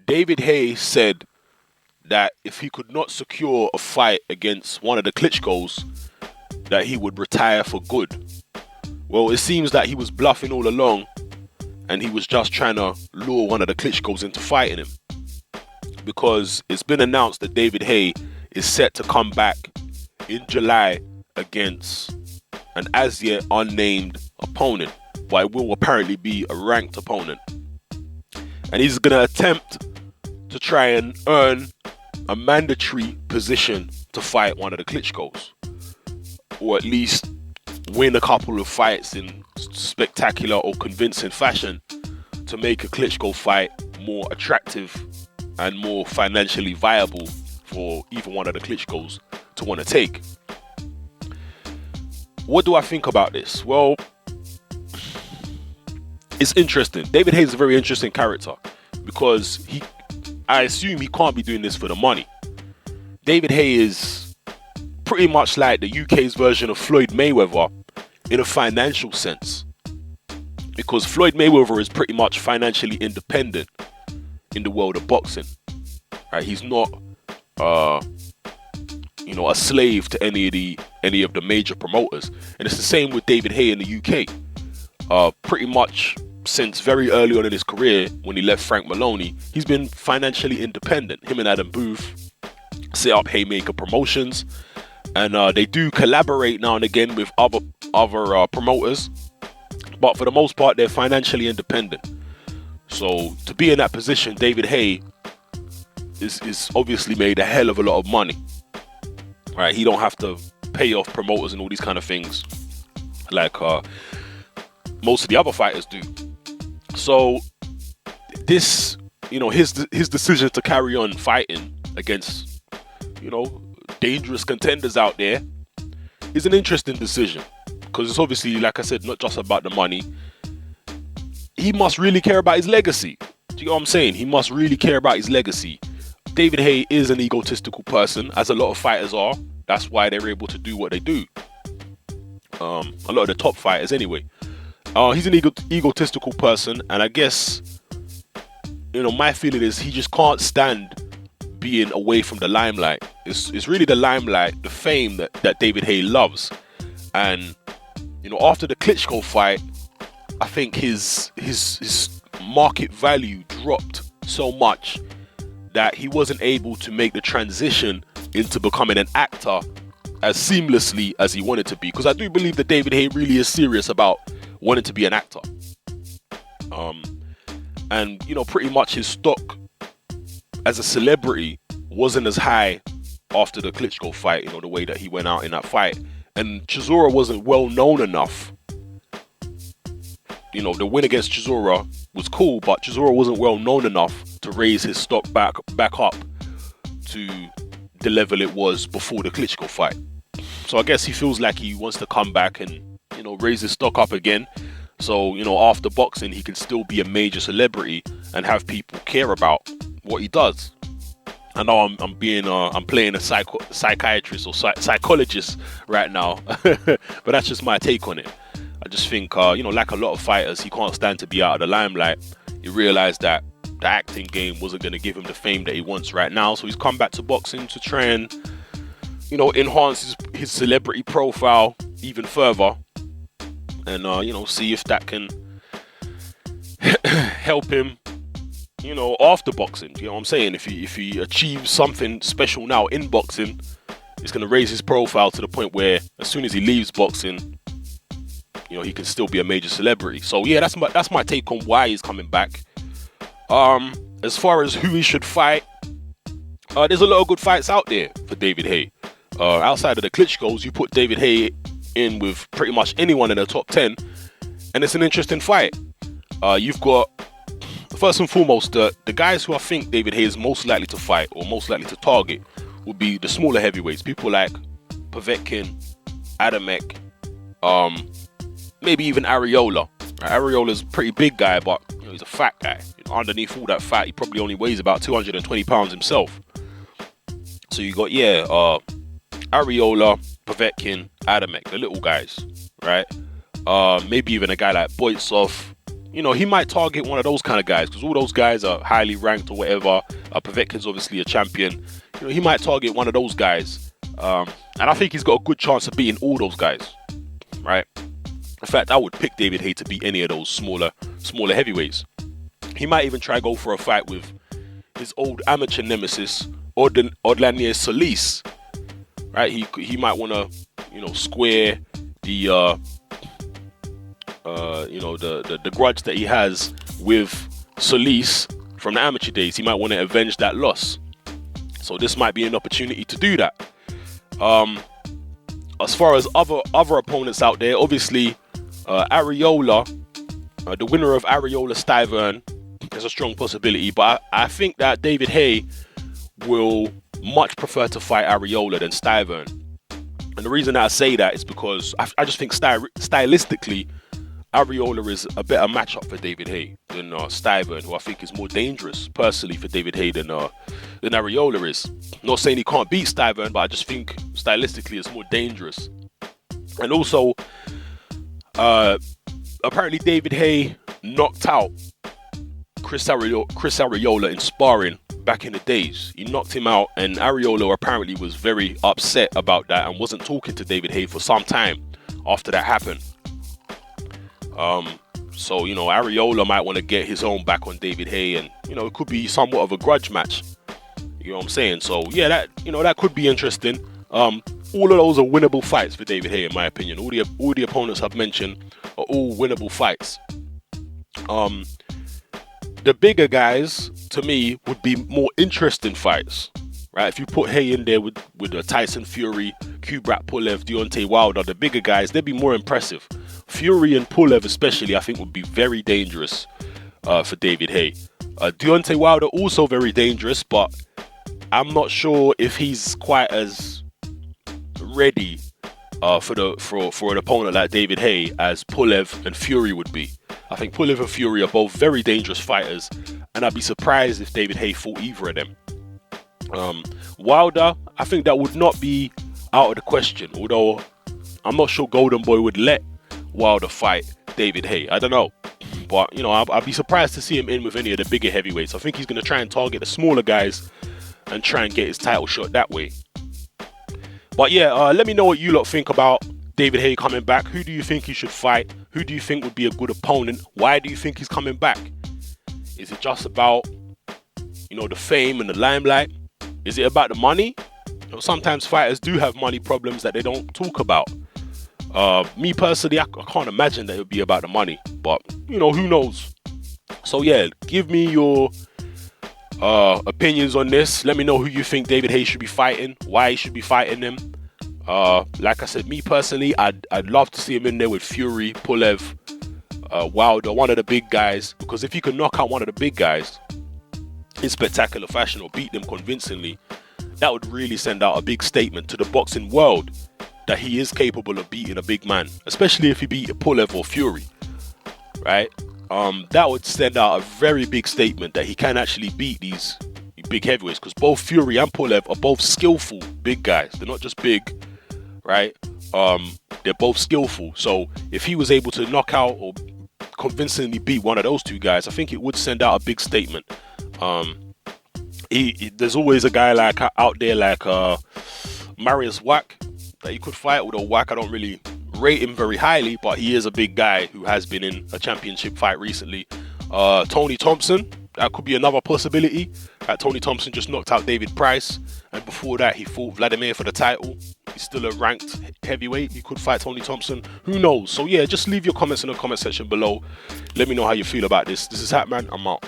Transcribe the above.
David Haye said that if he could not secure a fight against one of the Klitschko's, that he would retire for good. Well, it seems that he was bluffing all along, and he was just trying to lure one of the Klitschko's into fighting him. Because it's been announced that David Haye is set to come back in July against an as yet unnamed opponent, but it will apparently be a ranked opponent. And he's going to attempt to try and earn a mandatory position to fight one of the Klitschko's, or at least win a couple of fights in spectacular or convincing fashion to make a Klitschko fight more attractive and more financially viable for either one of the Klitschko's to want to take. What do I think about this? Well, it's interesting. David Haye is a very interesting character because I assume he can't be doing this for the money. David Haye is pretty much like the UK's version of Floyd Mayweather in a financial sense, because Floyd Mayweather is pretty much financially independent in the world of boxing. Right? He's not, a slave to any of the major promoters, and it's the same with David Haye in the UK. Pretty much since very early on in his career, when he left Frank Maloney, he's been financially independent. Him and Adam Booth set up Haymaker Promotions, and they do collaborate now and again with other promoters, but for the most part they're financially independent. So to be in that position, David Haye is obviously made a hell of a lot of money. Right? He don't have to pay off promoters and all these kind of things like most of the other fighters do. So this, his decision to carry on fighting against, dangerous contenders out there is an interesting decision, because it's obviously, like I said, not just about the money. He must really care about his legacy. Do you know what I'm saying? He must really care about his legacy. David Haye is an egotistical person, as a lot of fighters are. That's why they're able to do what they do. A lot of the top fighters anyway. He's an egotistical person, and I guess, my feeling is he just can't stand being away from the limelight. It's really the limelight, the fame that David Haye loves. And, after the Klitschko fight, I think his market value dropped so much that he wasn't able to make the transition into becoming an actor as seamlessly as he wanted to be. Because I do believe that David Haye really is serious about wanting to be an actor. And, pretty much his stock as a celebrity wasn't as high after the Klitschko fight, the way that he went out in that fight. And Chisora wasn't well known enough. The win against Chisora was cool, but Chisora wasn't well known enough to raise his stock back up to the level it was before the Klitschko fight. So I guess he feels like he wants to come back and, raise his stock up again. So, after boxing, he can still be a major celebrity and have people care about what he does. I know I'm playing a psychiatrist or psychologist right now, but that's just my take on it. I just think, like a lot of fighters, he can't stand to be out of the limelight. He realized that the acting game wasn't going to give him the fame that he wants right now, so he's come back to boxing to try and, enhance his celebrity profile even further, and see if that can help him, after boxing. You know what I'm saying? If he achieves something special now in boxing, it's going to raise his profile to the point where as soon as he leaves boxing, he can still be a major celebrity. So yeah, that's my take on why he's coming back. As far as who he should fight, there's a lot of good fights out there for David Haye. Outside of the Klitschko's, you put David Haye in with pretty much anyone in the top 10, and it's an interesting fight. You've got, first and foremost, the guys who I think David Haye is most likely to fight or most likely to target would be the smaller heavyweights. People like Povetkin, Adamek, maybe even Areola. Areola's a pretty big guy, but he's a fat guy. Underneath all that fat, he probably only weighs about 220 pounds himself. So you got, Areola, Povetkin, Adamek, the little guys, right? Maybe even a guy like Boitsov, he might target one of those kind of guys because all those guys are highly ranked or whatever. Povetkin's obviously a champion. He might target one of those guys. And I think he's got a good chance of beating all those guys, right? In fact, I would pick David Haye to beat any of those smaller heavyweights. He might even try to go for a fight with his old amateur nemesis, Odlanier Solis, right? He might want to, square the the grudge that he has with Solis from the amateur days. He might want to avenge that loss. So this might be an opportunity to do that. As far as other opponents out there, obviously Areola, the winner of Areola Stiverne, is a strong possibility. But I think that David Haye will much prefer to fight Areola than Stiverne. And the reason that I say that is because I just think stylistically, Areola is a better matchup for David Haye than Stiverne, who I think is more dangerous personally for David Haye than Areola is. Not saying he can't beat Stiverne, but I just think stylistically it's more dangerous. And also, apparently David Haye knocked out Chris Areola in sparring back in the days. He knocked him out, and Areola apparently was very upset about that and wasn't talking to David Haye for some time after that happened. So, Areola might want to get his own back on David Haye, and, it could be somewhat of a grudge match. You know what I'm saying? So, yeah, that could be interesting. All of those are winnable fights for David Haye, in my opinion. All the opponents I've mentioned are all winnable fights. The bigger guys, to me, would be more interesting fights, right? If you put Haye in there with Tyson Fury, Kubrat Pulev, Deontay Wilder, the bigger guys, they'd be more impressive. Fury and Pulev especially, I think, would be very dangerous for David Haye. Deontay Wilder also very dangerous, but I'm not sure if he's quite as ready for an opponent like David Haye as Pulev and Fury would be. I think Pulev and Fury are both very dangerous fighters, and I'd be surprised if David Haye fought either of them. Wilder, I think that would not be out of the question, although I'm not sure Golden Boy would let Wilder fight David Haye. I don't know. But, I'd be surprised to see him in with any of the bigger heavyweights. I think he's going to try and target the smaller guys and try and get his title shot that way. But yeah, let me know what you lot think about David Haye coming back. Who do you think he should fight? Who do you think would be a good opponent? Why do you think he's coming back? Is it just about, the fame and the limelight? Is it about the money? Sometimes fighters do have money problems that they don't talk about. Me personally, I can't imagine that it would be about the money. But, who knows? So yeah, give me your opinions on this. Let me know who you think David Haye should be fighting, why he should be fighting him. Like I said, me personally, I'd love to see him in there with Fury, Pulev, Wilder, one of the big guys, because if he can knock out one of the big guys in spectacular fashion or beat them convincingly, that would really send out a big statement to the boxing world that he is capable of beating a big man, especially if he beat Pulev or Fury, right? That would send out a very big statement that he can actually beat these big heavyweights, because both Fury and Pulev are both skillful big guys. They're not just big, right? They're both skillful. So if he was able to knock out or convincingly beat one of those two guys, I think it would send out a big statement. There's always a guy out there like Marius Wack that he could fight, although Wack, I don't really rate him very highly, but he is a big guy who has been in a championship fight recently. Tony Thompson, that could be another possibility. Tony Thompson just knocked out David Price, and before that he fought Vladimir for the title. He's still a ranked heavyweight. He could fight Tony Thompson. Who knows? So yeah, just leave your comments in the comment section below. Let me know how you feel about this. This is Hatman. I'm out.